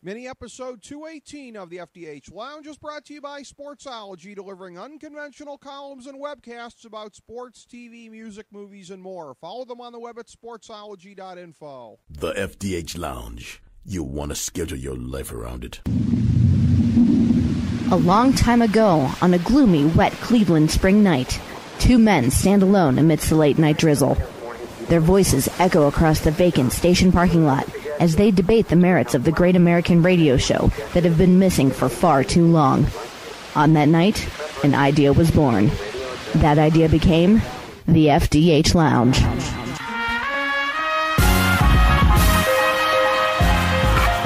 Mini episode 218 of the FDH Lounge is brought to you by Sportsology, delivering unconventional columns and webcasts about sports, TV, music, movies, and more. Follow them on the web at sportsology.info. The FDH Lounge. You'll want to schedule your life around it. A long time ago, on a gloomy, wet Cleveland spring night, two men stand alone amidst the late-night drizzle. Their voices echo across the vacant station parking lot as they debate the merits of the great American radio show that have been missing for far too long. On that night, an idea was born. That idea became the FDH Lounge.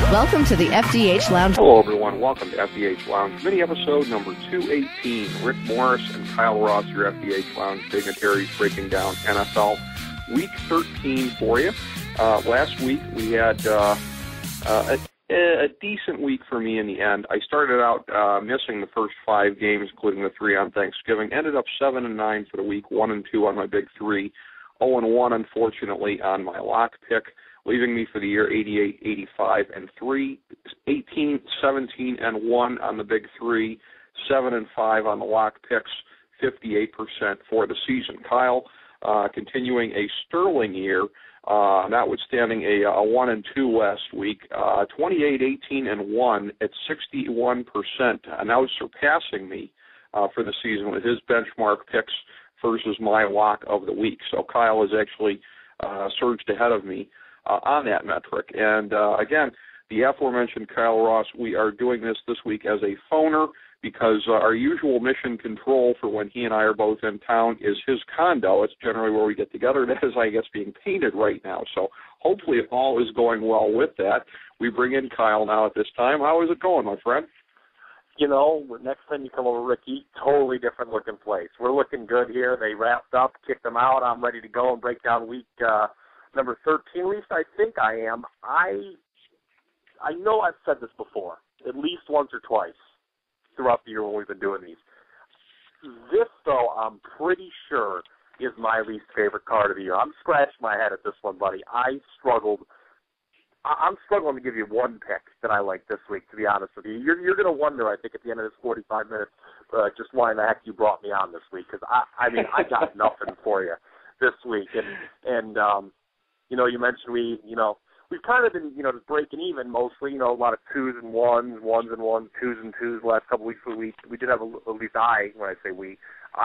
Welcome to the FDH Lounge. Hello, everyone. Welcome to FDH Lounge, mini episode number 218. Rick Morris and Kyle Ross, your FDH Lounge dignitaries, breaking down NFL Week 13 for you. Last week we had a decent week for me in the end. I started out missing the first 5 games, including the 3 on Thanksgiving. Ended up 7-9 for the week, 1-2 on my big 3, 0-1 unfortunately on my lock pick, leaving me for the year 88-85-3, 18-17-1 on the big 3, 7-5 on the lock picks, 58% for the season. Kyle, continuing a sterling year, notwithstanding a 1-2 last week, 28-18-1 at 61%, now surpassing me for the season with his benchmark picks versus my lock of the week. So Kyle has actually surged ahead of me on that metric. And again, the aforementioned Kyle Ross, we are doing this week as a phoner because our usual mission control for when he and I are both in town is his condo. It's generally where we get together. That is, I guess, being painted right now. So hopefully if all is going well with that, we bring in Kyle now at this time. How is it going, my friend? You know, next time you come over, Ricky, totally different looking place. We're looking good here. They wrapped up, kicked them out. I'm ready to go and break down week number 13. At least I think I am. I know I've said this before, at least once or twice throughout the year when we've been doing these. This, though, I'm pretty sure is my least favorite card of the year. I'm scratching my head at this one, buddy. I'm struggling to give you one pick that I like this week, to be honest with you. You're going to wonder, I think, at the end of this 45 minutes, just why in the heck you brought me on this week, because, I got nothing for you this week. And you mentioned we've kind of been, just breaking even mostly, a lot of 2s and 1s, 1s and 1s, 2s and 2s the last couple weeks of the week. We did have, at least I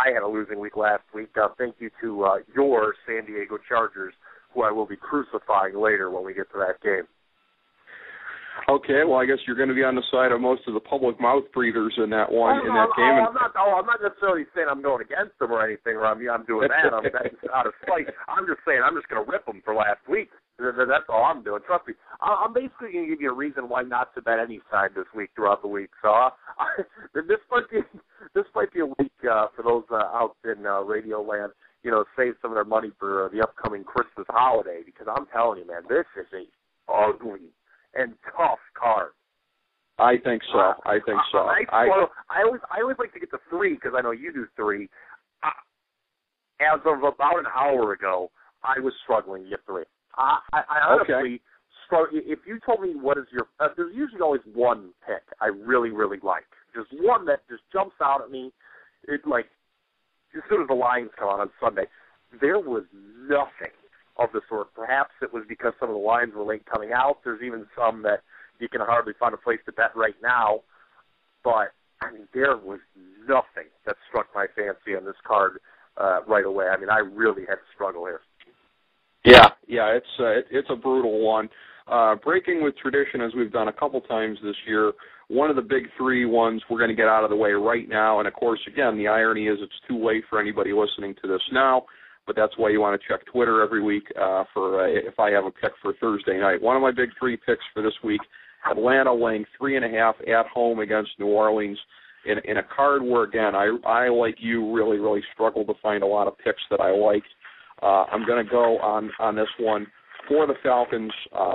had a losing week last week. Thank you to your San Diego Chargers, who I will be crucifying later when we get to that game. Okay, well, I guess you're going to be on the side of most of the public mouth breathers in that game. I'm not necessarily saying I'm going against them or anything, or I'm doing that. That's out of spite. I'm just saying I'm just going to rip them for last week. That's all I'm doing. Trust me. I'm basically going to give you a reason why not to bet any side this week throughout the week. So this might be a week for those out in Radio Land. Save some of their money for the upcoming Christmas holiday, because I'm telling you, man, this is a ugly and tough card. I think so. I always like to get to 3 because I know you do 3. As of about an hour ago, I was struggling to get 3. I honestly struggle. If you told me what is your, there's usually always one pick I really, really like. Just one that just jumps out at me. It as soon as the lines come out on Sunday, there was nothing of the sort. Perhaps it was because some of the lines were late coming out. There's even some that you can hardly find a place to bet right now. But, there was nothing that struck my fancy on this card right away. I really had to struggle here. Yeah, it's a brutal one. Breaking with tradition, as we've done a couple times this year, one of the big 3 ones we're going to get out of the way right now. And, of course, again, the irony is it's too late for anybody listening to this now, but that's why you want to check Twitter every week for if I have a pick for Thursday night. One of my big 3 picks for this week, Atlanta laying 3.5 at home against New Orleans in a card where, again, I like you, really, really struggle to find a lot of picks that I like. I'm going to go on this one for the Falcons.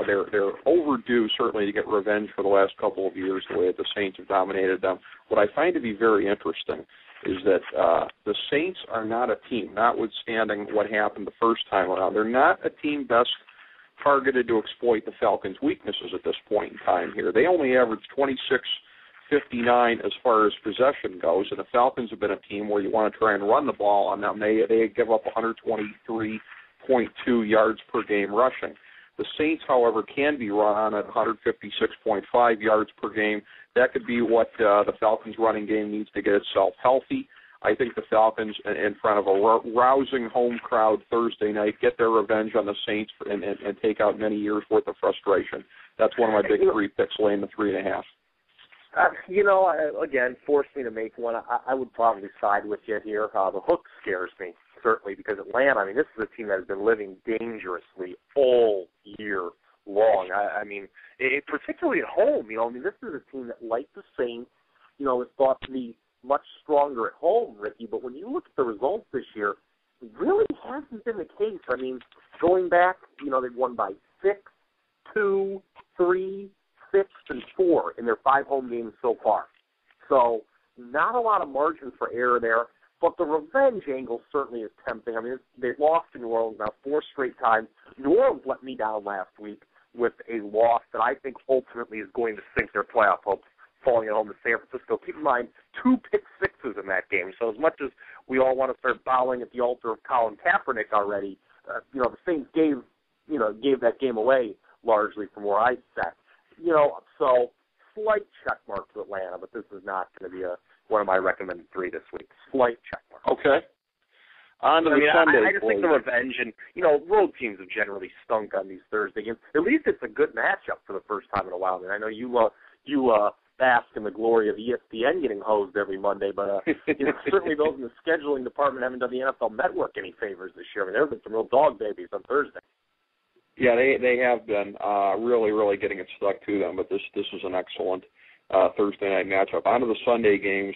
They're overdue, certainly, to get revenge for the last couple of years, the way that the Saints have dominated them. What I find to be very interesting is that the Saints are not a team, notwithstanding what happened the first time around. They're not a team best targeted to exploit the Falcons' weaknesses at this point in time here. They only averaged 26.59 as far as possession goes, and the Falcons have been a team where you want to try and run the ball on them. They give up 123.2 yards per game rushing. The Saints, however, can be run on at 156.5 yards per game. That could be what the Falcons' running game needs to get itself healthy. I think the Falcons, in front of a rousing home crowd Thursday night, get their revenge on the Saints and take out many years' worth of frustration. That's one of my big 3 picks, laying the 3.5. Again, force me to make one. I would probably side with you here. The hook scares me, certainly, because Atlanta, this is a team that has been living dangerously all year long. Particularly at home. This is a team that, like the Saints, is thought to be much stronger at home, Ricky. But when you look at the results this year, it really hasn't been the case. Going back, they've won by 6, 2, 3, 6, and 4 in their 5 home games so far. So not a lot of margin for error there. But the revenge angle certainly is tempting. They've lost to New Orleans now 4 straight times. New Orleans let me down last week with a loss that I think ultimately is going to sink their playoff hopes, falling at home to San Francisco. Keep in mind, 2 pick sixes in that game. So as much as we all want to start bowing at the altar of Colin Kaepernick already, the Saints gave that game away largely from where I sat. So slight check mark to Atlanta, but this is not going to be one of my recommended 3 this week. Slight check mark. Okay. On to the Sunday. I just think the revenge, and road teams have generally stunk on these Thursday games. At least it's a good matchup for the first time in a while. I know you bask in the glory of ESPN getting hosed every Monday, but certainly those in the scheduling department haven't done the NFL Network any favors this year. There have been some real dog babies on Thursday. Yeah, they have been really, really getting it stuck to them, but this is an excellent Thursday night matchup. On to the Sunday games,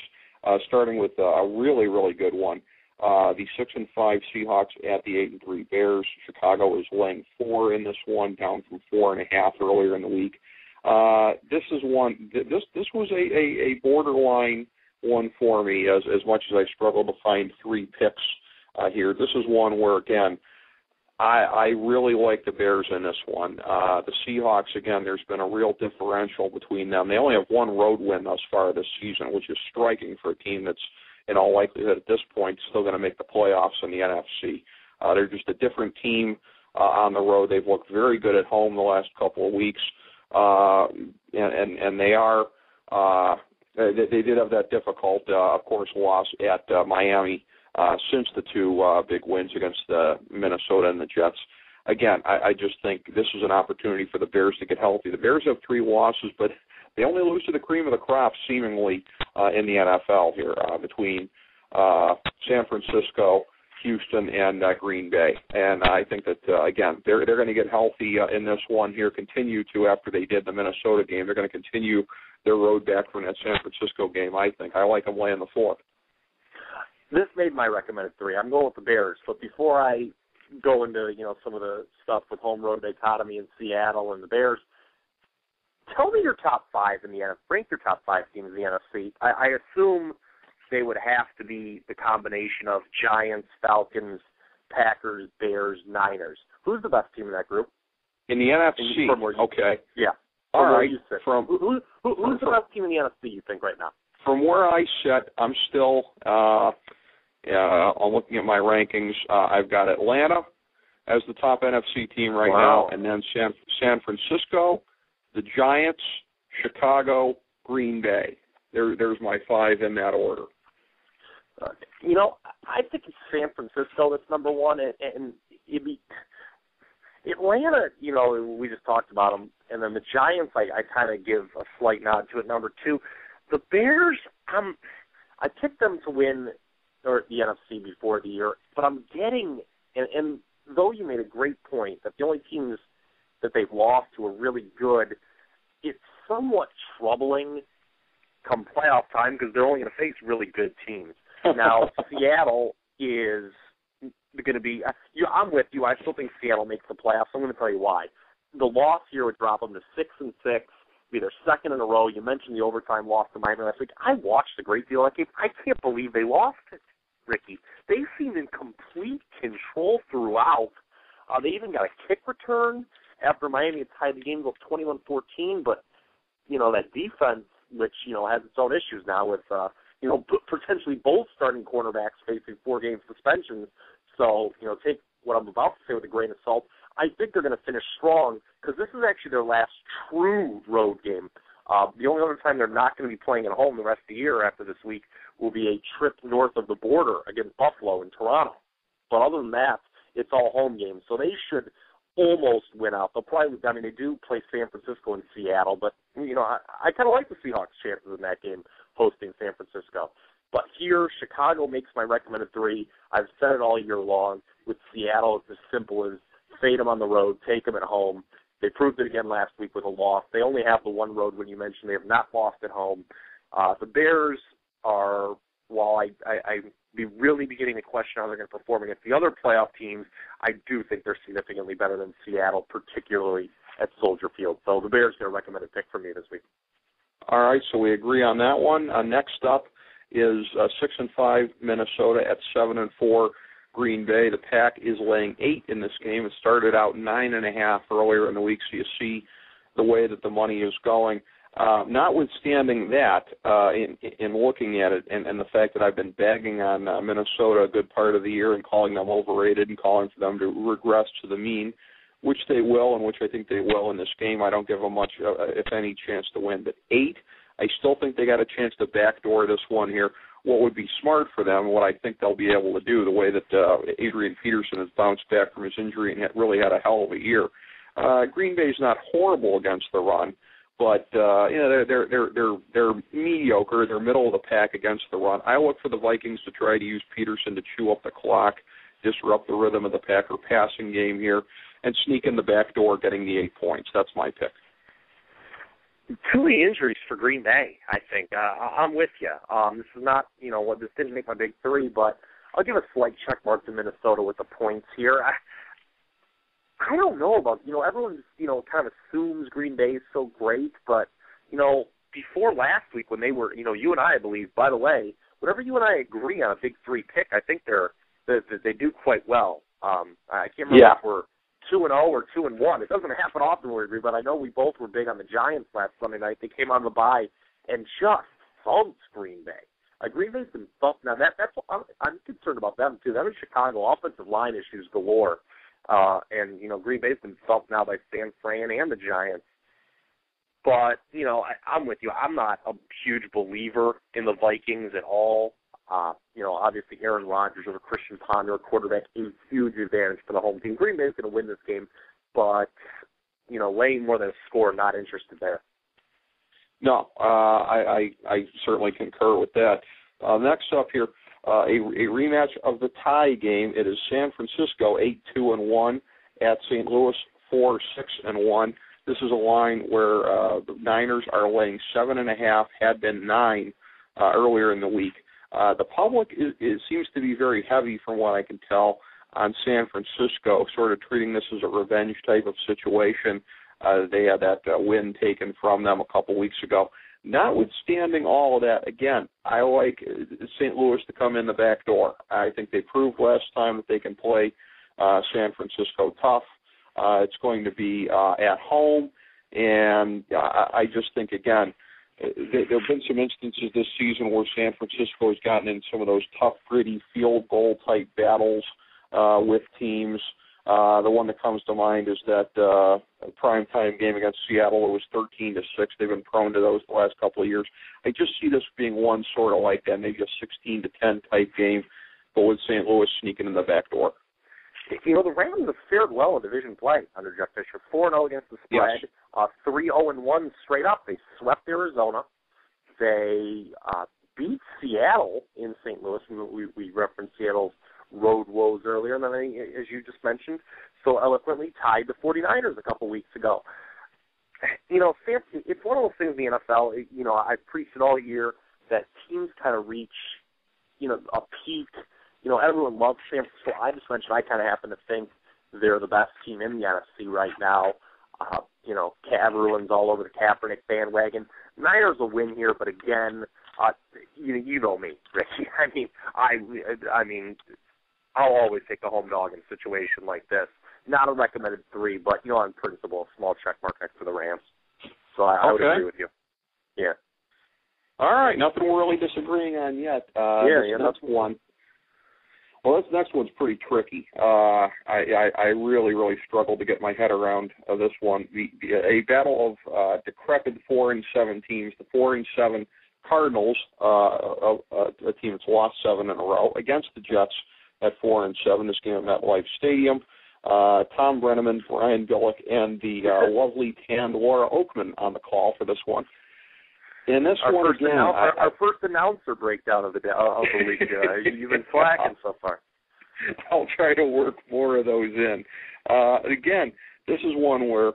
starting with a really, really good one. The 6-5 Seahawks at the 8-3 Bears. Chicago is laying 4 in this one, down from 4.5 earlier in the week. This is one. This was a borderline one for me, as much as I struggled to find 3 picks here. This is one where, again, I really like the Bears in this one. The Seahawks, again, there's been a real differential between them. They only have 1 road win thus far this season, which is striking for a team that's, in all likelihood at this point, still going to make the playoffs in the NFC. They're just a different team on the road. They've looked very good at home the last couple of weeks, and they are. They did have that difficult, of course, loss at Miami since the 2 big wins against Minnesota and the Jets. Again, I just think this is an opportunity for the Bears to get healthy. The Bears have 3 losses, but they only lose to the cream of the crop, seemingly, in the NFL here, between San Francisco, Houston, and Green Bay. And I think that, again, they're going to get healthy in this one here, continue to, after they did the Minnesota game. They're going to continue their road back from that San Francisco game, I think. I like them laying the 4. This made my recommended 3. I'm going with the Bears. But before I go into, some of the stuff with home road dichotomy in Seattle and the Bears, tell me your top 5 in the NFC. Rank your top 5 teams in the NFC. I assume they would have to be the combination of Giants, Falcons, Packers, Bears, Niners. Who's the best team in that group? In the NFC? Okay. Yeah. All right. You sit. Who's the best team in the NFC, you think, right now? From where I sit, I'm still I'm looking at my rankings. I've got Atlanta as the top NFC team right now, and then San Francisco, the Giants, Chicago, Green Bay. There's my 5 in that order. I think it's San Francisco that's number 1, and it'd be Atlanta. We just talked about them, and then the Giants. I kind of give a slight nod to it. Number 2, the Bears. I picked them to win or the NFC before the year, but I'm getting and though you made a great point that the only teams that they've lost who are really good, it's somewhat troubling come playoff time because they're only going to face really good teams. Now, Seattle is going to be I'm with you. I still think Seattle makes the playoffs. I'm going to tell you why. The loss here would drop them to 6-6, be their 2nd in a row. You mentioned the overtime loss to Miami last week. I watched a great deal of that game. I can't believe they lost it, Ricky. They seemed in complete control throughout. They even got a kick return. after Miami had tied the game up 21-14, but, that defense, which, has its own issues now with, potentially both starting cornerbacks facing 4-game suspensions. So, take what I'm about to say with a grain of salt. I think they're going to finish strong because this is actually their last true road game. The only other time they're not going to be playing at home the rest of the year after this week will be a trip north of the border against Buffalo in Toronto. But other than that, it's all home games. So they should almost win out. They'll probably, they do play San Francisco and Seattle, but, I kind of like the Seahawks' chances in that game hosting San Francisco. But here, Chicago makes my recommended 3. I've said it all year long. With Seattle, it's as simple as fade them on the road, take them at home. They proved it again last week with a loss. They only have the one road when you mentioned they have not lost at home. The Bears are, while I be really beginning to question how they're going to perform against the other playoff teams, I do think they're significantly better than Seattle, particularly at Soldier Field. So the Bears get a recommended pick for me this week. All right, so we agree on that one. Next up is 6-5 Minnesota at 7-4 Green Bay. The Pack is laying 8 in this game. It started out 9.5 earlier in the week, so you see the way that the money is going. Notwithstanding that, in looking at it, and the fact that I've been bagging on Minnesota a good part of the year and calling them overrated and calling for them to regress to the mean, which they will, and which I think they will in this game. I don't give them much, if any, chance to win. But 8, I still think they got a chance to backdoor this one here. What would be smart for them, what I think they'll be able to do, the way that Adrian Peterson has bounced back from his injury and really had a hell of a year. Green Bay's not horrible against the run, but they're mediocre. They're middle of the pack against the run. I look for the Vikings to try to use Peterson to chew up the clock, disrupt the rhythm of the Packer passing game here, and sneak in the back door, getting the 8 points. That's my pick. Too many injuries for Green Bay, I think. I'm with you. This is not, this didn't make my big 3, but I'll give a slight check mark to Minnesota with the points here. I don't know about, everyone, kind of assumes Green Bay is so great, but, before last week when they were, you and I believe, by the way, whenever you and I agree on a big 3 pick, I think they do quite well. I can't remember if we're 2-0 or 2-1. It doesn't happen often when we agree, but I know we both were big on the Giants last Sunday night. They came on the bye and just thumped Green Bay. Green Bay's been thumped. Now, that's what I'm concerned about them, too. They're in Chicago, offensive line issues galore. And, Green Bay's been thumped now by San Fran and the Giants. But, I'm with you. I'm not a huge believer in the Vikings at all. Obviously Aaron Rodgers over Christian Ponder, quarterback, is a huge advantage for the home team. Green Bay's going to win this game, but, laying more than a score, not interested there. No, I certainly concur with that. Next up here, a rematch of the tie game. It is San Francisco 8-2-1 at St. Louis 4-6-1. This is a line where the Niners are laying 7.5, had been 9 earlier in the week. The public seems to be very heavy, from what I can tell, on San Francisco, sort of treating this as a revenge type of situation. They had that win taken from them a couple weeks ago. Notwithstanding all of that, again, I like St. Louis to come in the back door. I think they proved last time that they can play San Francisco tough. It's going to be at home, and I just think, again, there have been some instances this season where San Francisco has gotten in some of those tough, gritty field goal type battles with teams. The one that comes to mind is that primetime game against Seattle. It was 13-6. They've been prone to those the last couple of years. I just see this being one sort of like that, maybe a 16-10 type game, but with St. Louis sneaking in the back door. The Rams have fared well in division play under Jeff Fisher. 4-0 against the spread, yes. 3-0-1 straight up. They swept Arizona. They beat Seattle in St. Louis. We referenced Seattle's road woes earlier, and then, as you just mentioned, so eloquently tied the 49ers a couple weeks ago. It's one of those things in the NFL, I've preached it all year, that teams kind of reach, a peak. Everyone loves San Francisco. I just mentioned I kind of happen to think they're the best team in the NFC right now. Everyone's all over the Kaepernick bandwagon. Niners will win here, but again, you know me, Ricky. I mean, I'll always take the home dog in a situation like this. not a recommended 3, but, on principle, a small check mark next to the Rams. So I would agree with you. Yeah. All right, nothing we're really disagreeing on yet. That's one. Well, this next one's pretty tricky. I really, really struggled to get my head around this one. A battle of decrepit 4-7 teams. The 4-7 Cardinals, a team that's lost 7 in a row, against the Jets at 4-7. This game at MetLife Stadium. Tom Brenneman, Brian Billick, and the lovely tanned Laura Oakman on the call for this one. And this one again, our first announcer breakdown of the week. You've been slacking so far. I'll try to work more of those in. Again, this is one where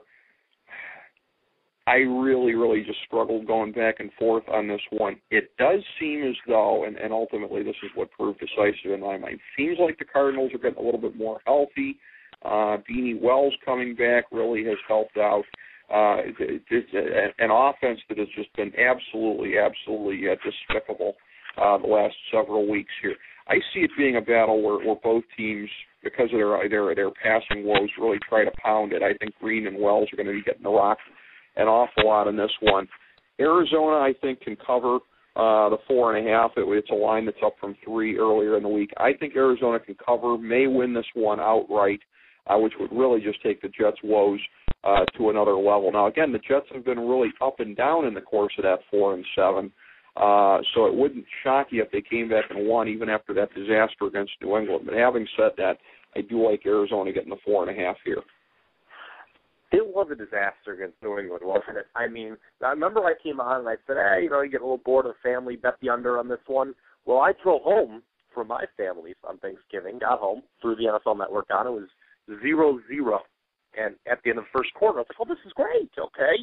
I really, really just struggled going back and forth on this one. It does seem as though, and ultimately this is what proved decisive in my mind, seems like the Cardinals are getting a little bit more healthy. Beanie Wells coming back really has helped out. It's an offense that has just been absolutely despicable the last several weeks here. I see it being a battle where both teams, because of their passing woes, really try to pound it. I think Green and Wells are going to be getting rocked an awful lot in this one. Arizona, I think, can cover the 4.5. It's a line that's up from 3 earlier in the week. I think Arizona can cover, may win this one outright, which would really just take the Jets' woes to another level. Now, again, the Jets have been really up and down in the course of that 4-7, so it wouldn't shock you if they came back and won even after that disaster against New England. But having said that, I do like Arizona getting the 4.5 here. It was a disaster against New England, wasn't it? I mean, I remember I came on and I said, you get a little bored of the family, bet the under on this one. Well, I drove home from my family's on Thanksgiving, got home, threw the NFL Network on. It was 0-0. And at the end of the first quarter, I was like, oh, this is great, okay.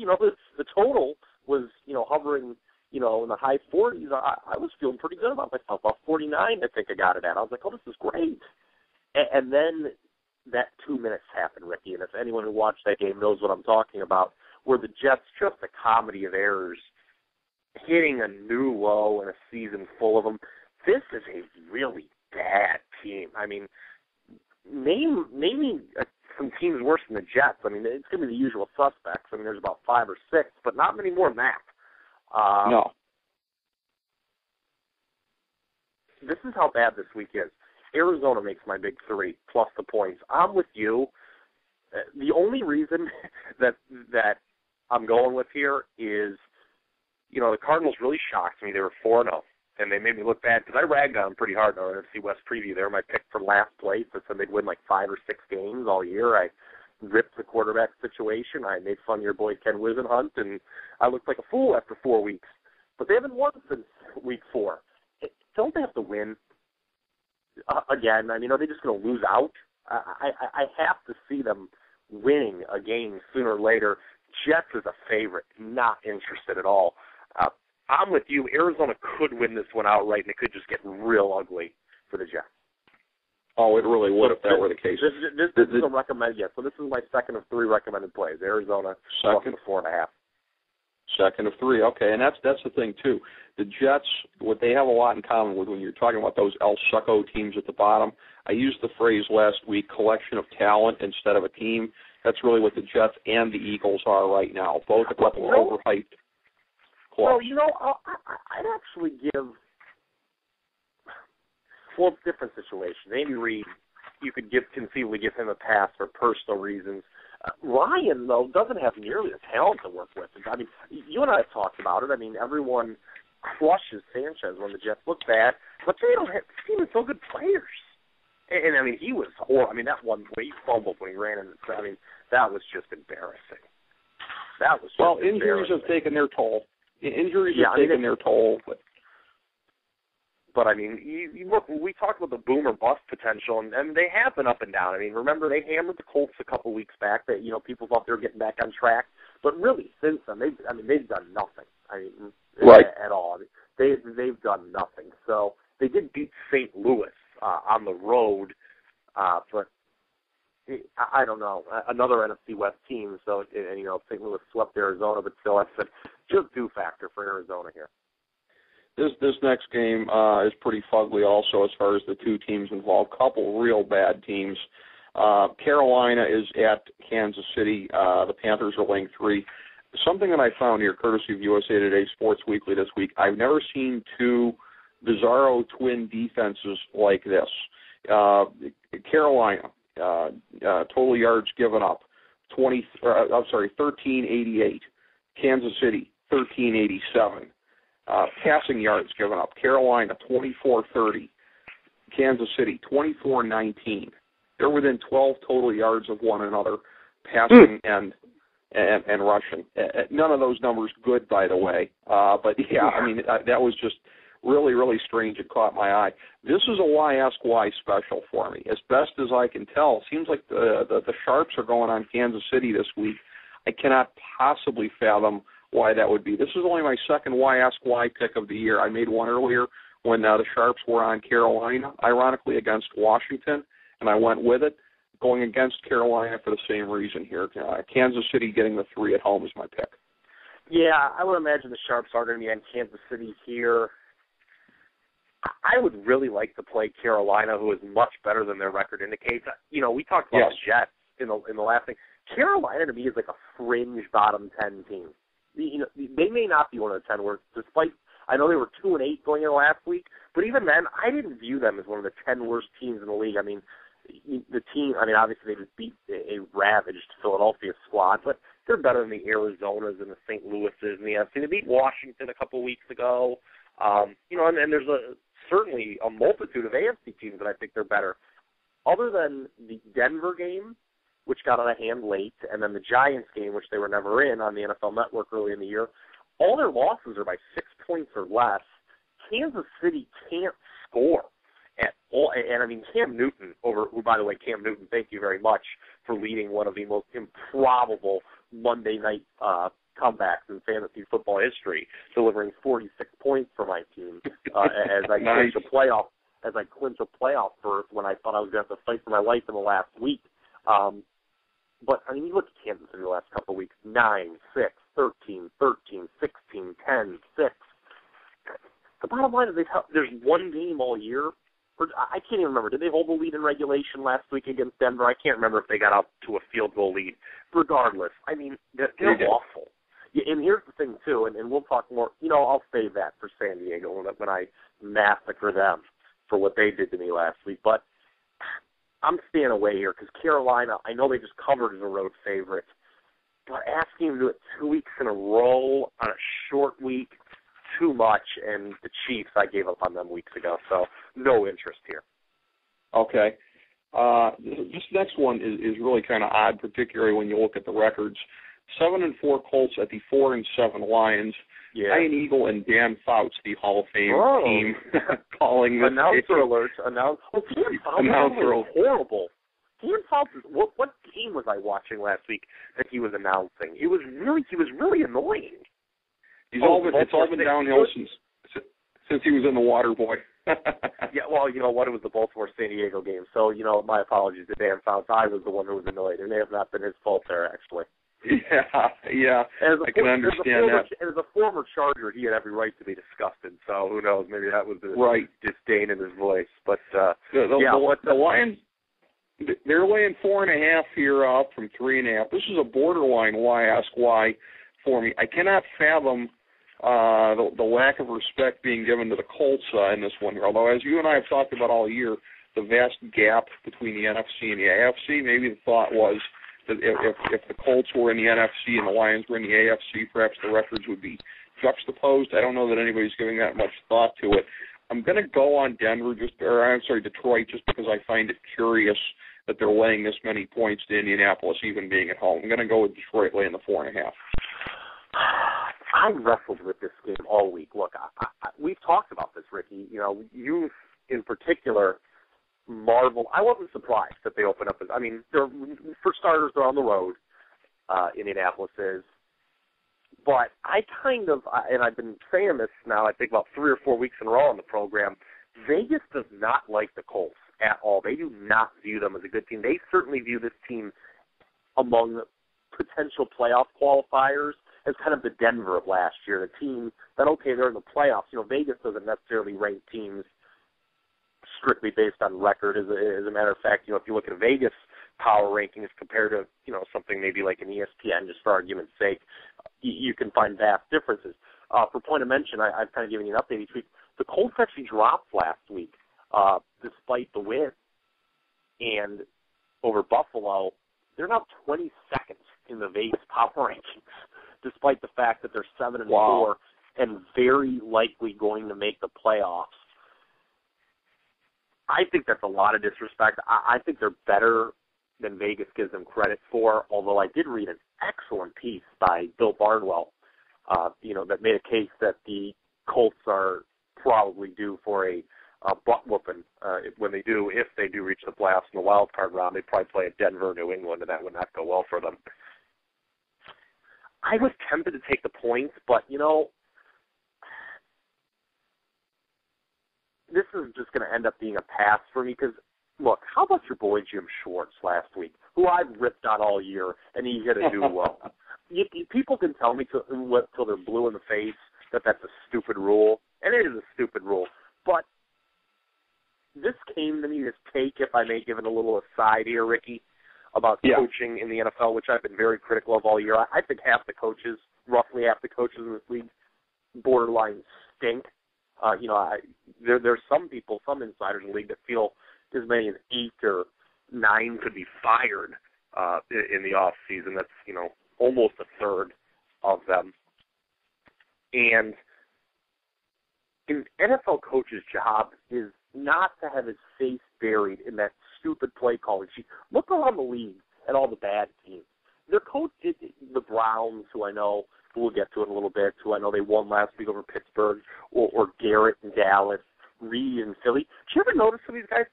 The total was, hovering, in the high 40s. I was feeling pretty good about myself. About 49, I think I got it at. I was like, oh, this is great. And then that 2 minutes happened, Ricky, and if anyone who watched that game knows what I'm talking about, where the Jets, just a comedy of errors, hitting a new low in a season full of them. This is a really bad team. I mean, name some teams worse than the Jets. I mean, it's going to be the usual suspects. I mean, there's about 5 or 6, but not many more than that. No. This is how bad this week is. Arizona makes my big 3 plus the points. I'm with you. The only reason that I'm going with here is, the Cardinals really shocked me. They were 4-0, and they made me look bad because I ragged on them pretty hard in our NFC West preview. They were my pick for last place. I said they'd win like 5 or 6 games all year. I ripped the quarterback situation. I made fun of your boy Ken Wisenhunt, and I looked like a fool after 4 weeks. But they haven't won since week 4. Don't they have to win? Again, I mean, are they just going to lose out? I have to see them winning a game sooner or later. Jets is a favorite, not interested at all. I'm with you. Arizona could win this one outright, and it could just get real ugly for the Jets. Oh, it really would if that were the case. This isn't recommended yet, so this is my second of 3 recommended plays. Arizona, second 4.5. Second of 3, okay, and that's the thing too. The Jets, what they have a lot in common with when you're talking about those El Succo teams at the bottom. I used the phrase last week, collection of talent instead of a team. That's really what the Jets and the Eagles are right now. Both a couple of overhyped clubs. Well, I'd actually give. Well, it's a different situation. Andy Reid, you could conceivably give him a pass for personal reasons. Ryan, though, doesn't have nearly the talent to work with. I mean, you and I have talked about it. I mean, everyone crushes Sanchez when the Jets look bad, but they don't have the team with so good players. And I mean, he was horrible. I mean, that one way he fumbled when he ran in. I mean, that was just embarrassing. That was just injuries have taken their toll. Injuries have taken their toll. But I mean, you look. We talked about the boom or bust potential, and they have been up and down. I mean, remember they hammered the Colts a couple weeks back. That people thought they were getting back on track, but really since then, they've done nothing. I mean, right at all. They've done nothing. So they did beat St. Louis on the road, but I don't know, another NFC West team. So St. Louis swept Arizona, but still, that's a just do factor for Arizona here. This next game is pretty fugly also as far as the two teams involved. Couple real bad teams. Carolina is at Kansas City. The Panthers are laying 3. Something that I found here, courtesy of USA Today Sports Weekly this week, I've never seen two bizarro twin defenses like this. Carolina, total yards given up, 1388. Kansas City, 1387. Passing yards given up, Carolina, 2430. Kansas City, 2419. They're within 12 total yards of one another, passing and rushing. None of those numbers good, by the way. But yeah, I mean, that was just really, really strange. It caught my eye. This is a Why Ask Why special for me. As best as I can tell, it seems like the Sharps are going on Kansas City this week. I cannot possibly fathom why that would be. This is only my second Why Ask Why pick of the year. I made one earlier when the Sharps were on Carolina, ironically against Washington, and I went with it, going against Carolina for the same reason here. Kansas City getting the 3 at home is my pick. Yeah, I would imagine the Sharps are going to be on Kansas City here. I would really like to play Carolina, who is much better than their record indicates. You know, we talked about the Jets in the last thing. Carolina, to me, is like a fringe bottom 10 team. You know, they may not be one of the 10 worst, despite I know they were 2-8 going into last week, but even then, I didn't view them as one of the 10 worst teams in the league. I mean, the team, I mean, obviously they just beat a ravaged Philadelphia squad, but they're better than the Arizonas and the St. Louises and the FC. They beat Washington a couple of weeks ago. You know, and there's certainly a multitude of AFC teams that I think they're better. Other than the Denver game, which got out of hand late, and then the Giants game, which they were never in on the NFL Network early in the year, all their losses are by 6 points or less. Kansas City can't score at all. And, I mean, Cam Newton, who, by the way, Cam Newton, thank you very much for leading one of the most improbable Monday night comebacks in fantasy football history, delivering 46 points for my team as I clinch a playoff. As I clinch a playoff berth when I thought I was going to have to fight for my life in the last week. But, I mean, you look at Kansas City the last couple of weeks, 9, 6, 13, 13, 16, 10, 6. The bottom line is there's one game all year. I can't even remember. Did they hold the lead in regulation last week against Denver? I can't remember if they got out to a field goal lead. Regardless, I mean, they're awful. Yeah, and here's the thing, too, and we'll talk more. You know, I'll save that for San Diego when I massacre them for what they did to me last week. But I'm staying away here because Carolina, I know they just covered as a road favorite, but asking them to do it 2 weeks in a row on a short week, too much. And the Chiefs, I gave up on them weeks ago, so no interest here. Okay. This next one is really kind of odd, particularly when you look at the records. 7-4 Colts at the 4-7 Lions. Yeah. Ian Eagle and Dan Fouts, the Hall of Fame team, calling this. Announcer alert. Dan Fouts was horrible. Dan Fouts, what game was I watching last week that he was announcing? He was really annoying. It's all been downhill since he was in the Water Boy. Yeah, well, you know what? It was the Baltimore-San Diego game. So, you know, my apologies to Dan Fouts. I was the one who was annoyed. It may have not been his fault there, actually. Yeah, I can understand that. As a former Charger, he had every right to be disgusted. So who knows? Maybe that was the disdain in his voice. But the Lions, they're laying 4.5 here, up from 3.5. This is a borderline Why Ask Why for me. I cannot fathom the lack of respect being given to the Colts in this one here. Although, as you and I have talked about all year, the vast gap between the NFC and the AFC, maybe the thought was that if the Colts were in the NFC and the Lions were in the AFC, perhaps the records would be juxtaposed. I don't know that anybody's giving that much thought to it. I'm going to go on Detroit, just because I find it curious that they're laying this many points to Indianapolis, even being at home. I'm going to go with Detroit laying the 4.5. I wrestled with this game all week. Look, we've talked about this, Ricky. You know, you in particular marvel. I wasn't surprised that they opened up. I mean, for starters, they're on the road. Indianapolis is. But I kind of, and I've been saying this now, I think about 3 or 4 weeks in a row on the program, Vegas does not like the Colts at all. They do not view them as a good team. They certainly view this team among potential playoff qualifiers as kind of the Denver of last year, the team that, okay, they're in the playoffs. You know, Vegas doesn't necessarily rank teams strictly based on record. As a matter of fact, you know, if you look at Vegas power rankings compared to, something maybe like an ESPN, just for argument's sake, you can find vast differences. For point of mention, I've kind of given you an update each week. The Colts actually dropped last week, despite the win, and over Buffalo, they're now 22nd in the Vegas power rankings, despite the fact that they're 7-4 and very likely going to make the playoffs. I think that's a lot of disrespect. I think they're better than Vegas gives them credit for, although I did read an excellent piece by Bill Barnwell, that made a case that the Colts are probably due for a butt-whooping if they do reach the playoffs in the wild card round. They'd probably play at Denver, New England, and that would not go well for them. I was tempted to take the points, but, this is just going to end up being a pass for me because, look, how about your boy Jim Schwartz last week, who I've ripped on all year, and he's going to do well. People can tell me till they're blue in the face that that's a stupid rule, and it is a stupid rule. But this came to me, this take, if I may give it a little aside here, Ricky, about coaching in the NFL, which I've been very critical of all year. I think roughly half the coaches in this league, borderline stink. There's some people, some insiders in the league that feel as many as 8 or 9 could be fired in the off season. That's almost a third of them. And an NFL coach's job is not to have his face buried in that stupid play calling sheet. Look around the league at all the bad teams. Their coach did the Browns, who I know we'll get to in a little bit, who I know they won last week over Pittsburgh, or Garrett in Dallas, Reed in Philly. Did you ever notice some of these guys?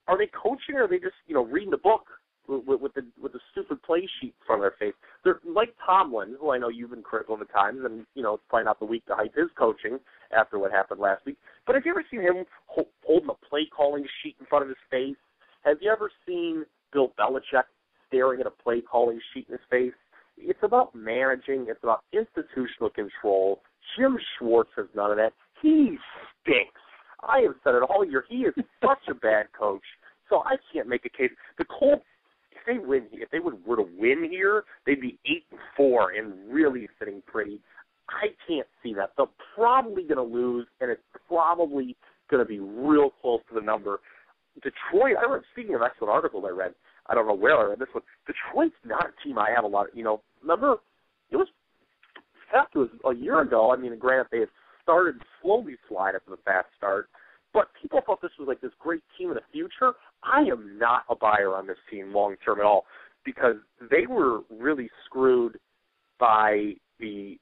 Are they coaching, or are they just reading the book with the stupid play sheet in front of their face? They're like Tomlin, who I know you've been critical of at times, and it's probably not the week to hype his coaching after what happened last week. But have you ever seen him holding a play calling sheet in front of his face? Have you ever seen Bill Belichick staring at a play calling sheet in his face? It's about managing. It's about institutional control. Jim Schwartz has none of that. He stinks. I have said it all year. He is such a bad coach. So I can't make a case. The Colts, if they were to win here, they'd be 8-4 and really sitting pretty. I can't see that. They're probably going to lose, and it's probably going to be real close to the number. Detroit, speaking of excellent articles I read, I don't know where I read this one, Detroit's not a team I have a lot of, remember, it was a year ago. I mean, granted, they had started slowly slide after the fast start, but people thought this was like this great team in the future. I am not a buyer on this team long term at all because they were really screwed by the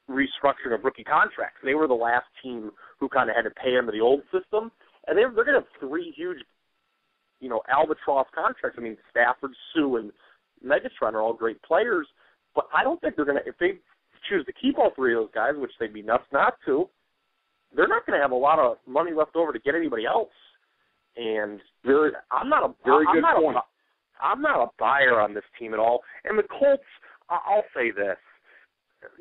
restructuring of rookie contracts. They were the last team who kind of had to pay under the old system, and they're going to have 3 huge, albatross contracts. I mean, Stafford, Sue, and Megatron are all great players, but I don't think they're going to, if they choose to keep all 3 of those guys, which they'd be nuts not to, they're not going to have a lot of money left over to get anybody else. And I'm not a buyer on this team at all. And the Colts, I'll say this,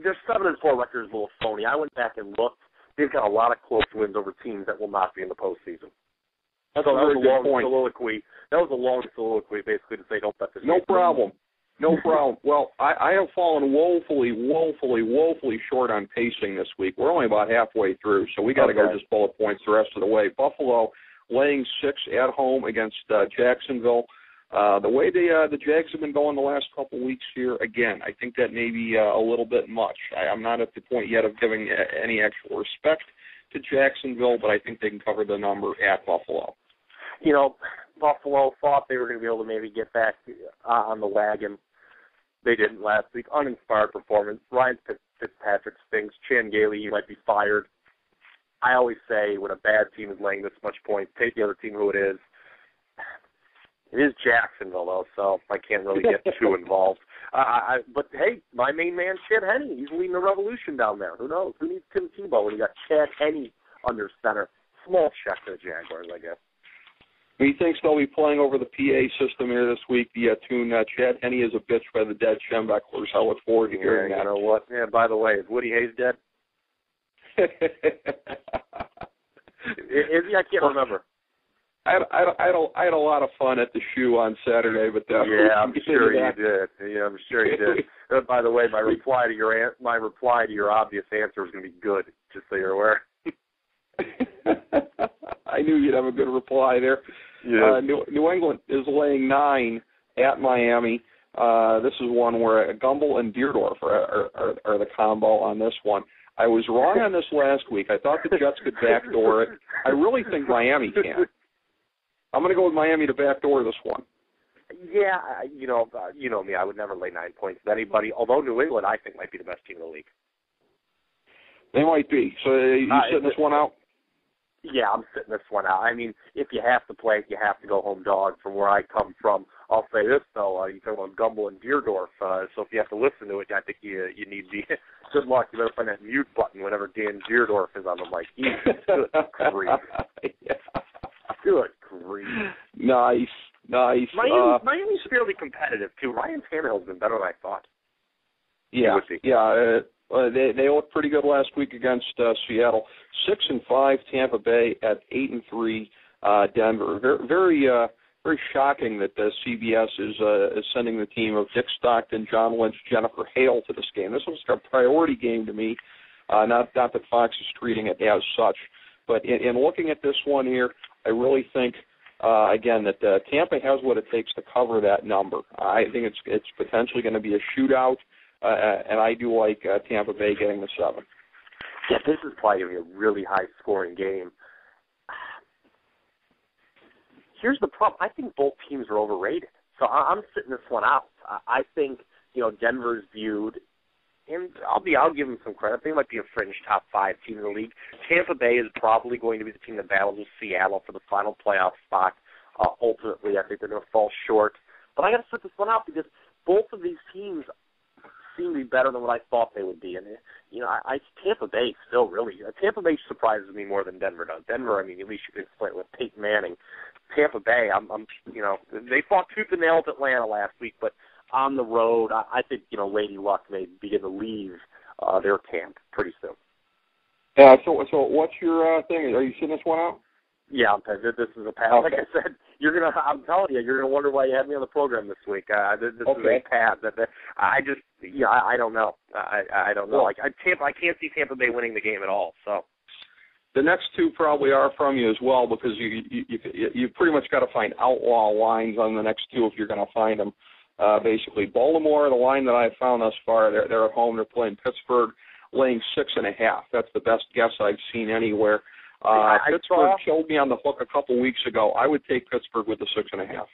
their 7-4 record is a little phony. I went back and looked. They've got a lot of close wins over teams that will not be in the postseason. That's a very good point. That was a long soliloquy, basically, to say don't bet this. No problem. Well, I have fallen woefully short on pacing this week. We're only about halfway through, so we got to go just bullet points the rest of the way. Buffalo laying 6 at home against Jacksonville. The way the Jags have been going the last couple of weeks here, again, I think that may be a little bit much. I'm not at the point yet of giving any actual respect to Jacksonville, but I think they can cover the number at Buffalo. Buffalo thought they were going to be able to maybe get back on the wagon. They didn't last week. Uninspired performance. Ryan Fitzpatrick stinks. Chan Gailey, he might be fired. I always say when a bad team is laying this much points, take the other team who it is. It is Jacksonville, though, so I can't really get too involved. But, hey, my main man, Chad Henne, he's leading the revolution down there. Who knows? Who needs Tim Tebow when you got Chad Henne under center? Small check to the Jaguars, I guess. He thinks they'll be playing over the PA system here this week, the tune Chad Henne is a bitch by the Dead Schembechlers. I look forward to hearing that. You know what? Yeah, by the way, is Woody Hayes dead? Is he? I can't remember. I had a lot of fun at the shoe on Saturday, but yeah, I'm sure you did. Yeah, I'm sure you did. By the way, my reply to your obvious answer is going to be good. Just so you're aware. I knew you'd have a good reply there. Yeah. New England is laying 9 at Miami. This is one where Gumbel and Deerdorf are the combo on this one. I was wrong on this last week. I thought the Jets could backdoor it. I really think Miami can. I'm going to go with Miami to backdoor this one. Yeah, you know me. I would never lay 9 points with anybody. Although New England, I think, might be the best team in the league. They might be. So you sitting this one out? Yeah, I'm sitting this one out. I mean, if you have to play it, you have to go home dog. From where I come from, I'll say this though: you talk about Gumbel and Deerdorf. So if you have to listen to it, I think you need the good luck. You better find that mute button whenever Dan Deerdorf is on the mic. Good grief. Yeah. Good grief. Nice. Miami's fairly competitive too. Ryan Tannehill's been better than I thought. Yeah. They looked pretty good last week against Seattle. 6-5 Tampa Bay at 8-3 Denver. Very shocking that CBS is sending the team of Dick Stockton, John Lynch, Jennifer Hale to this game. This was a priority game to me. Not that Fox is treating it as such, but in looking at this one here, I really think again that Tampa has what it takes to cover that number. I think it's potentially going to be a shootout. And I do like Tampa Bay getting the 7. Yeah, this is probably going to be a really high-scoring game. Here's the problem. I think both teams are overrated. So I'm sitting this one out. I think, Denver's viewed, and I'll give them some credit. They might be a fringe top 5 team in the league. Tampa Bay is probably going to be the team that battles with Seattle for the final playoff spot. Ultimately, I think they're going to fall short. But I got to sit this one out because both of these teams seem to be better than what I thought they would be. And, Tampa Bay still really – Tampa Bay surprises me more than Denver does. Denver, I mean, at least you can explain it with Peyton Manning. Tampa Bay, they fought tooth and nail with Atlanta last week, but on the road, I think, Lady Luck may begin to leave their camp pretty soon. Yeah, so what's your thing? Are you sitting this one out? Yeah, this is a pass. Okay. Like I said, I'm telling you, you're going to wonder why you had me on the program this week. This is a pass. I don't know. I don't know. I can't see Tampa Bay winning the game at all. So the next two probably are from you as well, because you pretty much got to find outlaw lines on the next two if you're going to find them. Basically, Baltimore, the line that I've found thus far, they're at home. They're playing Pittsburgh, laying 6.5. That's the best guess I've seen anywhere. Pittsburgh showed me on the hook a couple weeks ago. I would take Pittsburgh with the 6.5.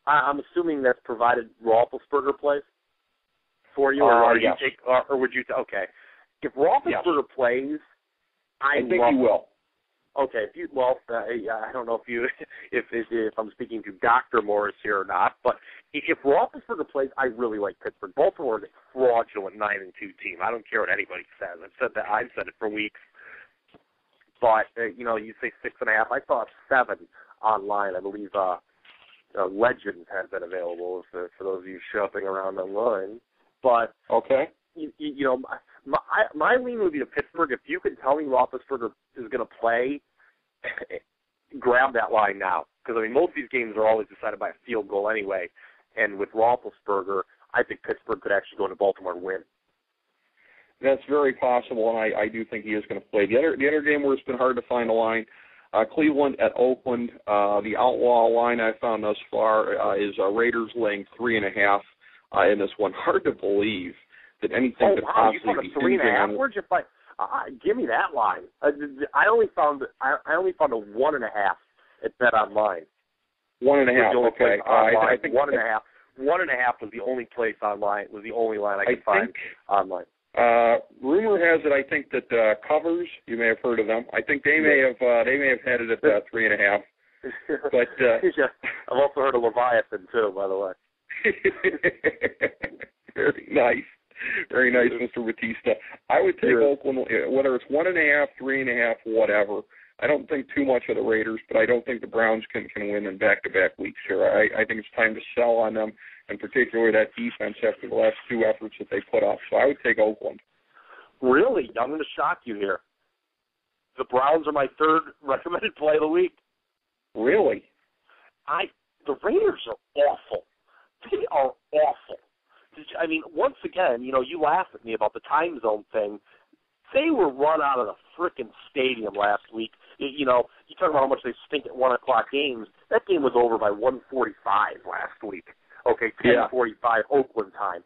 I'm assuming that's provided Roethlisberger plays for you, or yes. Would you? Okay, if Roethlisberger plays, I think he will. Okay, I don't know if I'm speaking to Dr. Morris here or not, but if Roethlisberger plays, I really like Pittsburgh. Baltimore is a fraudulent 9-2 team. I don't care what anybody says. I've said it for weeks. But you say 6.5. I saw 7 online. I believe Legend has been available for those of you shopping around online. But okay, my lean would be to Pittsburgh. If you could tell me Roethlisberger is going to play, grab that line now. Because, most of these games are always decided by a field goal anyway. And with Roethlisberger, I think Pittsburgh could actually go into Baltimore and win. That's very possible, and I do think he is going to play. The other game where it's been hard to find a line, Cleveland at Oakland. The outlaw line I found thus far is Raiders laying 3.5 in this one. Hard to believe that anything could possibly be 3.5. Where'd you find? Give me that line. I only found a 1.5 at Bet Online. 1.5. Okay. I think 1.5. 1.5 was the only place online. Was the only line I could find online. Rumor has it. I think that Covers. You may have heard of them. I think they may have had it at 3.5. But I've also heard of Leviathan too, by the way. Very nice. Very nice, Mr. Batista. I would take Oakland, whether it's 1.5, 3.5, whatever. I don't think too much of the Raiders, but I don't think the Browns can win in back-to-back weeks here. I think it's time to sell on them, and particularly that defense after the last 2 efforts that they put up. So I would take Oakland. Really? I'm going to shock you here. The Browns are my third recommended play of the week. Really? The Raiders are awful. They are awful. I mean, once again, you laugh at me about the time zone thing. They were run out of the frickin' stadium last week. You talk about how much they stink at 1 o'clock games. That game was over by 1:45 last week. Okay, 10:45 Oakland time.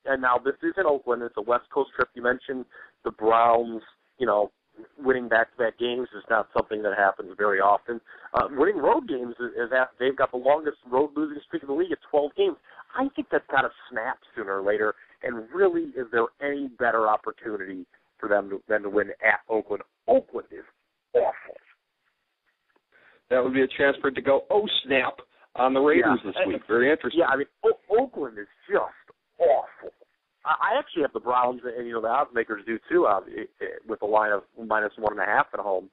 And now this is in Oakland. It's a West Coast trip. You mentioned the Browns, winning back-to-back games is not something that happens very often. Winning road games they've got the longest road losing streak in the league at 12 games. I think that's got to snap sooner or later. And really, is there any better opportunity for them than to win at Oakland? Oakland is awful. That would be a chance for it to go, snap, on the Raiders this week. Very interesting. Yeah, I mean, Oakland is just awful. I actually have the Browns, and the odds makers do too, with a line of -1.5 at home.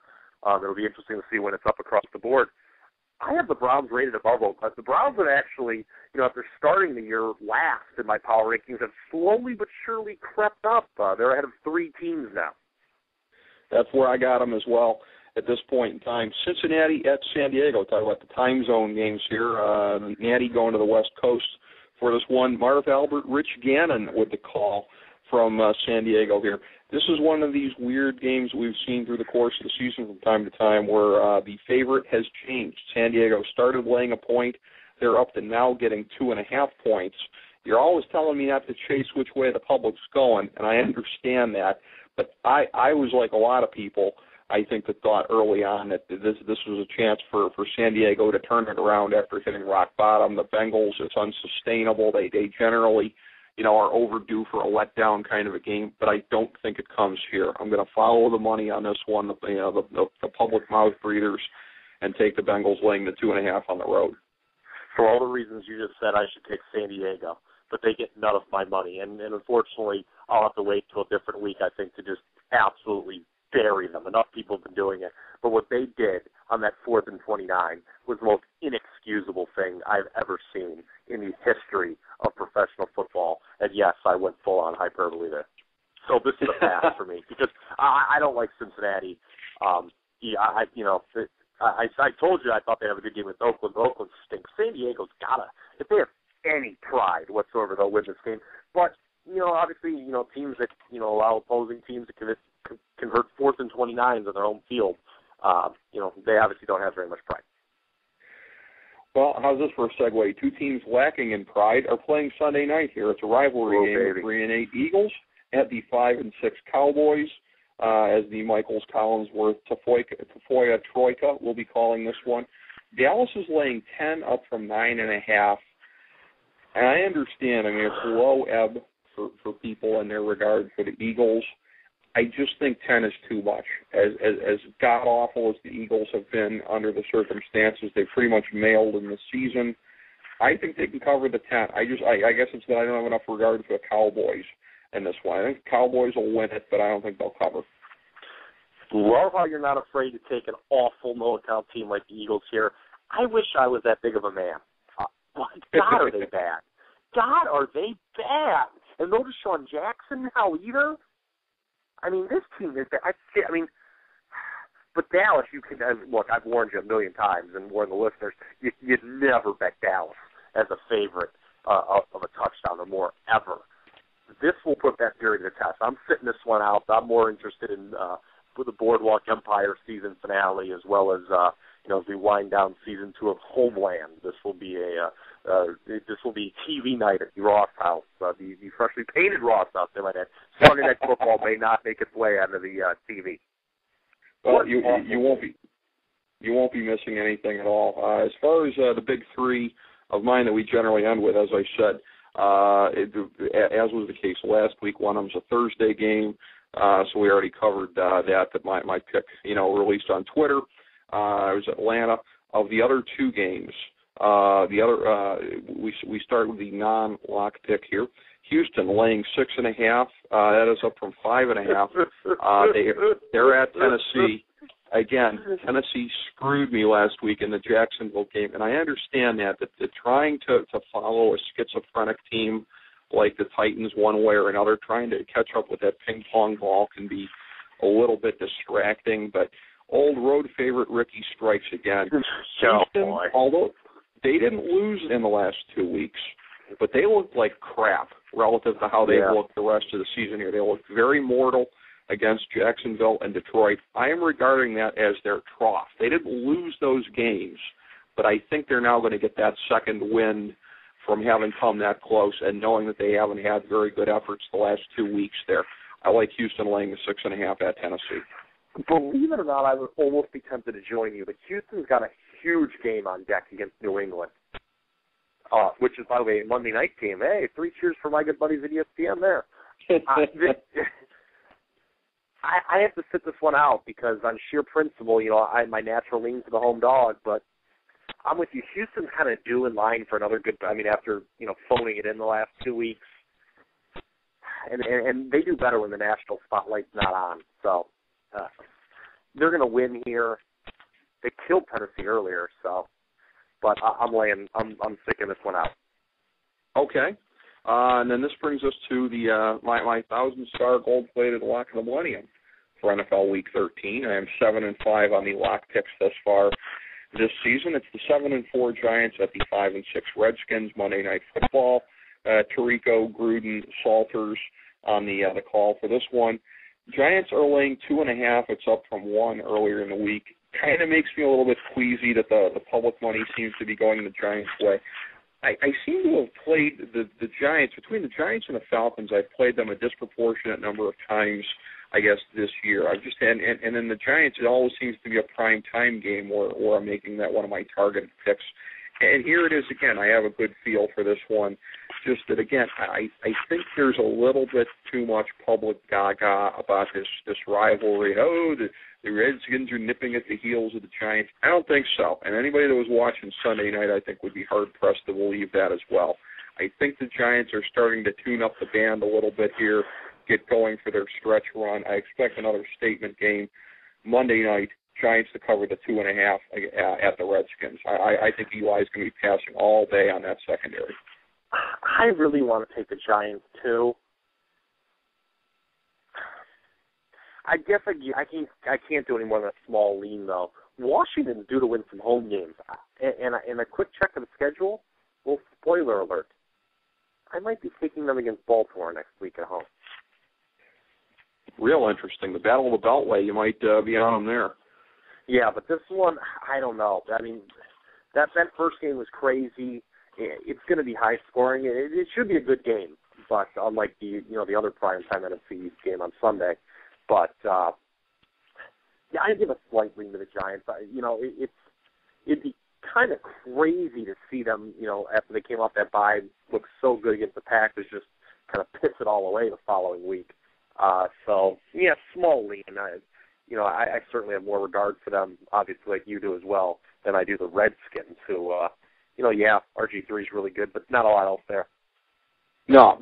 It'll be interesting to see when it's up across the board. I have the Browns rated above Oakland. The Browns have actually, after starting the year last in my power rankings, have slowly but surely crept up. They're ahead of 3 teams now. That's where I got them as well at this point in time. Cincinnati at San Diego. Talk about the time zone games here. Natty going to the West Coast for this one. Marv Albert, Rich Gannon with the call from San Diego here. This is one of these weird games we've seen through the course of the season from time to time where the favorite has changed. San Diego started laying a point. They're up to now getting 2.5 points. You're always telling me not to chase which way the public's going, and I understand that. But I was like a lot of people, I think, that thought early on that this was a chance for San Diego to turn it around after hitting rock bottom. The Bengals, it's unsustainable. They generally, are overdue for a letdown kind of a game, but I don't think it comes here. I'm going to follow the money on this one, the public mouth breathers, and take the Bengals laying the 2.5 on the road. For all the reasons you just said, I should take San Diego, but they get none of my money, and unfortunately, I'll have to wait till a different week, I think, to just absolutely bury them. Enough people have been doing it. But what they did on that 4th and 29 was the most inexcusable thing I've ever seen in the history of professional football. And yes, I went full on hyperbole there. So this is a pass for me because I don't like Cincinnati. I told you I thought they'd have a good game with Oakland. Oakland stinks. San Diego's gotta, if they have any pride whatsoever, they'll win this game. But obviously, teams that allow opposing teams to convert 4th and 29s on their home field, they obviously don't have very much pride. Well, how's this for a segue? 2 teams lacking in pride are playing Sunday night here. It's a rivalry game. Baby. 3-8 Eagles at the 5-6 Cowboys. As the Michaels Collinsworth Tafoya Troika will be calling this one. Dallas is laying 10 up from 9.5. And I understand. I mean, it's low ebb for people in their regard for the Eagles. I just think 10 is too much. As god-awful as the Eagles have been under the circumstances they pretty much mailed in the season, I think they can cover the 10. I guess it's that I don't have enough regard for the Cowboys in this one. I think the Cowboys will win it, but I don't think they'll cover. Love how you're not afraid to take an awful no-account team like the Eagles here. I wish I was that big of a man. God, are they bad. God, are they bad. And no Deshaun Jackson now either. I mean, this team is bad. But Dallas, you can look. I've warned you a million times, and warned the listeners. You'd never bet Dallas as a favorite of a touchdown or more ever. This will put that theory to the test. I'm sitting this one out. I'm more interested in the Boardwalk Empire season finale, as well as as we wind down season 2 of Homeland. This will be TV night at the Ross House, the freshly painted Ross House. They might add. Sunday Night Football may not make its way onto the TV. Well, you won't be missing anything at all. As far as the big 3 of mine that we generally end with, as I said, as was the case last week, one of them's a Thursday game, so we already covered that my pick, released on Twitter. It was Atlanta. Of the other 2 games, we start with the non-lock pick here. Houston laying 6.5. That is up from 5.5. They're at Tennessee. Again, Tennessee screwed me last week in the Jacksonville game, and I understand that trying to follow a schizophrenic team like the Titans one way or another, trying to catch up with that ping pong ball can be a little bit distracting. But old road favorite Ricky strikes again. Houston, although they didn't lose in the last 2 weeks, but they looked like crap relative to how they looked the rest of the season here. They looked very mortal against Jacksonville and Detroit. I am regarding that as their trough. They didn't lose those games, but I think they're now going to get that second wind from having come that close and knowing that they haven't had very good efforts the last 2 weeks there. I like Houston laying the 6.5 at Tennessee. Believe it or not, I would almost be tempted to join you, but Houston's got a huge game on deck against New England, which is, by the way, a Monday night game. Hey, 3 cheers for my good buddies at ESPN there. I have to sit this one out because on sheer principle, my natural lean to the home dog, but I'm with you. Houston's kind of due in line for another good, after, phoning it in the last 2 weeks. And they do better when the national spotlight's not on. So they're going to win here. They killed Tennessee earlier, but I'm sticking this one out. Okay. And then this brings us to the my 1,000-star gold-plated lock of the millennium for NFL Week 13. I am 7-5 on the lock picks thus far this season. It's the 7-4 Giants at the 5-6 Redskins. Monday Night Football. Tirico, Gruden, Salters on the call for this one. Giants are laying 2.5. It's up from 1 earlier in the week. Kind of makes me a little bit queasy that the public money seems to be going the Giants' way. I seem to have played the Giants, between the Giants and the Falcons, I've played them a disproportionate number of times, I guess, this year. And then the Giants, it always seems to be a prime time game where I'm making that one of my targeted picks. And here it is again. I have a good feel for this one. Just that, again, I think there's a little bit too much public gaga about this rivalry. Oh, the Redskins are nipping at the heels of the Giants. I don't think so. And anybody that was watching Sunday night, I think, would be hard-pressed to believe that as well. I think the Giants are starting to tune up the band a little bit here, get going for their stretch run. I expect another statement game Monday night. Giants to cover the 2.5 at the Redskins. I think Eli's going to be passing all day on that secondary. I really want to take the Giants, too. I guess I can't do any more than a small lean, though. Washington's due to win some home games. And a quick check of the schedule, well, spoiler alert, I might be taking them against Baltimore next week at home. Real interesting. The Battle of the Beltway, you might be on them there. Yeah, but this one, I don't know. That first game was crazy. It's going to be high scoring. It should be a good game, but unlike the other primetime NFC East game on Sunday. But I give a slight lean to the Giants. It'd be kind of crazy to see them, after they came off that bye, look so good against the Packers, just kind of piss it all away the following week. Small lean. I certainly have more regard for them, obviously, like you do as well, than I do the Redskins, who, RG3 is really good, but not a lot else there. No,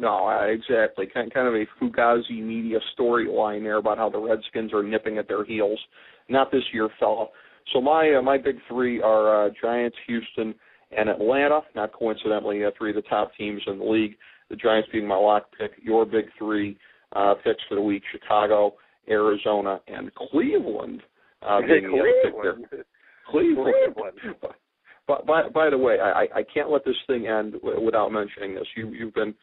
exactly. Kind of a Fugazi media storyline there about how the Redskins are nipping at their heels. Not this year, fella. So my big three are Giants, Houston, and Atlanta. Not coincidentally, 3 of the top teams in the league. The Giants being my lock pick. Your big 3 picks for the week: Chicago, Arizona, and Cleveland. Being the other pick there. Cleveland. But by the way, I can't let this thing end without mentioning this. You've been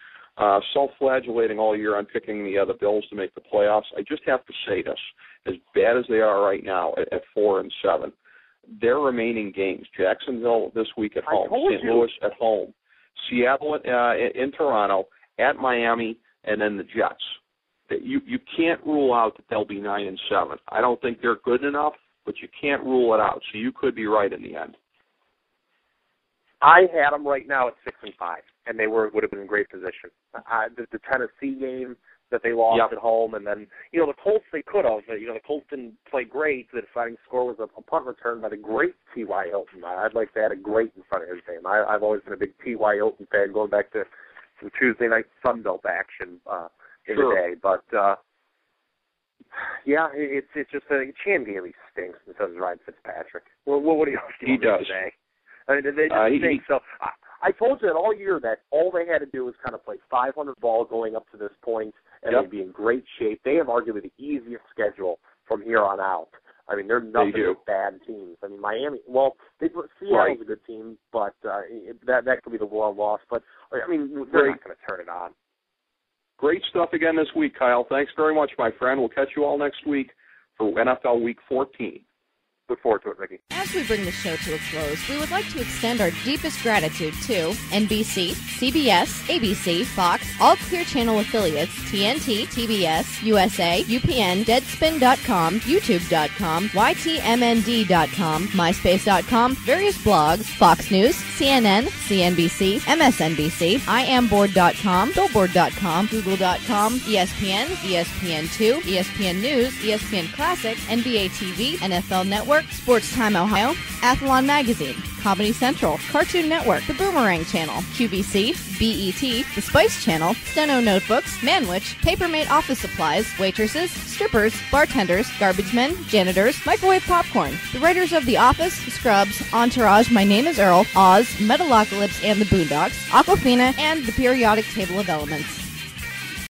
self-flagellating all year on picking the Bills to make the playoffs. I just have to say this: as bad as they are right now at 4-7, their remaining games: Jacksonville this week at home, St. Louis at home, Seattle in Toronto, at Miami, and then the Jets. You can't rule out that they'll be 9-7. I don't think they're good enough, but you can't rule it out. So you could be right in the end. I had them right now at 6-5, and they would have been in great position. The Tennessee game that they lost at home, and then the Colts they could have. The Colts didn't play great. The deciding score was a punt return by the great T.Y. Hilton. I'd like to add a great in front of his name. I've always been a big T.Y. Hilton fan, going back to some Tuesday night Sunbelt action in the day. But it's just Chan Gailey stinks, and so does Ryan Fitzpatrick. Well, what do you He does today? I mean, they just think so. I told you that all year that all they had to do was kind of play 500 ball going up to this point, and they'd be in great shape. They have arguably the easiest schedule from here on out. I mean, they're nothing but bad teams. I mean, Miami, Seattle's a good team, but that could be the one loss. But, I mean, they're not going to turn it on. Great stuff again this week, Kyle. Thanks very much, my friend. We'll catch you all next week for NFL Week 14. Look forward to it, Ricky. As we bring the show to a close, we would like to extend our deepest gratitude to NBC, CBS, ABC, Fox, all Clear Channel affiliates, TNT, TBS, USA, UPN, Deadspin.com, YouTube.com, YTMND.com, MySpace.com, various blogs, Fox News, CNN, CNBC, MSNBC, IamBoard.com, Billboard.com, Google.com, ESPN, ESPN2, ESPN News, ESPN Classic, NBA TV, NFL Network, Sports Time Ohio, Athlon Magazine, Comedy Central, Cartoon Network, The Boomerang Channel, QVC, BET, The Spice Channel, Steno Notebooks, Manwich, Papermate Office Supplies, Waitresses, Strippers, Bartenders, Garbage Men, Janitors, Microwave Popcorn, the writers of The Office, Scrubs, Entourage, My Name is Earl, Oz, Metalocalypse and the Boondocks, Aquafina, and The Periodic Table of Elements.